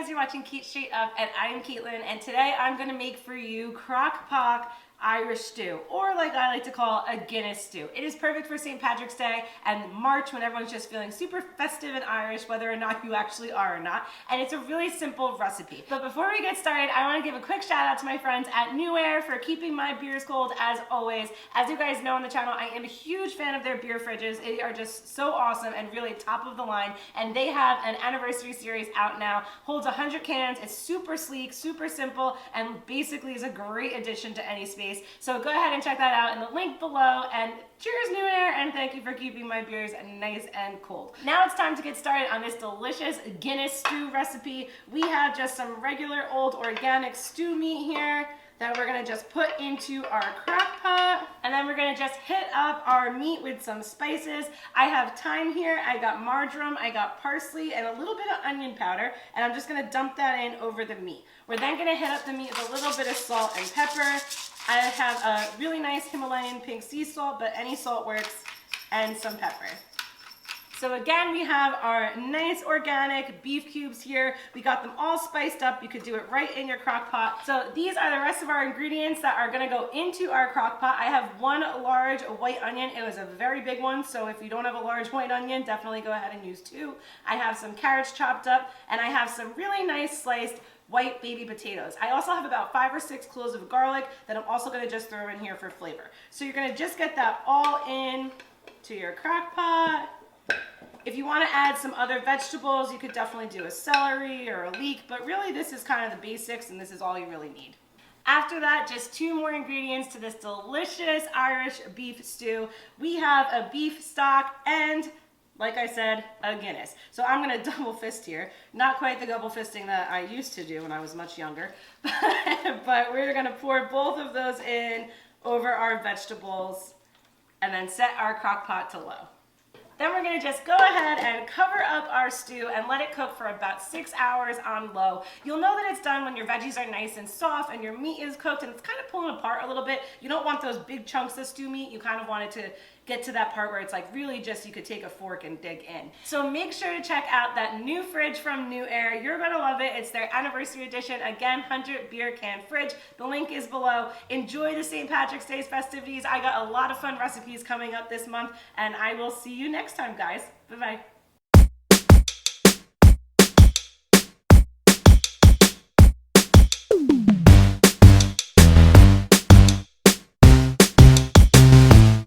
guys, you're watching Cait Straight Up, and I'm Caitlin, and today I'm going to make for you Crock Pot Irish stew, or like I like to call a Guinness stew. It is perfect for St. Patrick's Day and March when everyone's just feeling super festive and Irish, whether or not you actually are or not, and it's a really simple recipe. But before we get started, I want to give a quick shout out to my friends at NewAir for keeping my beers cold as always. As you guys know on the channel, I am a huge fan of their beer fridges. They are just so awesome and really top of the line, and they have an anniversary series out now. Holds 100 cans, it's super sleek, super simple, and basically is a great addition to any space. So go ahead and check that out in the link below, and cheers NewAir, and thank you for keeping my beers nice and cold. Now it's time to get started on this delicious Guinness stew recipe. We have just some regular old organic stew meat here that we're gonna just put into our crock pot, and then we're gonna just hit up our meat with some spices. I have thyme here, I got marjoram, I got parsley, and a little bit of onion powder, and I'm just gonna dump that in over the meat. We're then gonna hit up the meat with a little bit of salt and pepper. I have a really nice Himalayan pink sea salt, but any salt works, and some pepper. So again, we have our nice organic beef cubes here. We got them all spiced up. You could do it right in your crock pot. So these are the rest of our ingredients that are gonna go into our crock pot. I have one large white onion. It was a very big one, so if you don't have a large white onion, definitely go ahead and use two. I have some carrots chopped up, and I have some really nice sliced white baby potatoes. I also have about 5 or 6 cloves of garlic that I'm also gonna just throw in here for flavor. So you're gonna just get that all in to your crock pot. If you want to add some other vegetables, you could definitely do a celery or a leek, but really this is kind of the basics, and this is all you really need. After that, just 2 more ingredients to this delicious Irish beef stew. We have a beef stock and, like I said, a Guinness. So I'm gonna double fist here. Not quite the double fisting that I used to do when I was much younger, but we're gonna pour both of those in over our vegetables and then set our crock pot to low. Then we're gonna just go ahead and cover up our stew and let it cook for about 6 hours on low. You'll know that it's done when your veggies are nice and soft and your meat is cooked and it's kind of pulling apart a little bit. You don't want those big chunks of stew meat. You kind of want it to get to that part where it's like really just you could take a fork and dig in. So make sure to check out that new fridge from NewAir. You're gonna love it. It's their anniversary edition. Again, 100 beer can fridge. The link is below. Enjoy the St. Patrick's Day festivities. I got a lot of fun recipes coming up this month, and I will see you next time, guys. Bye-bye.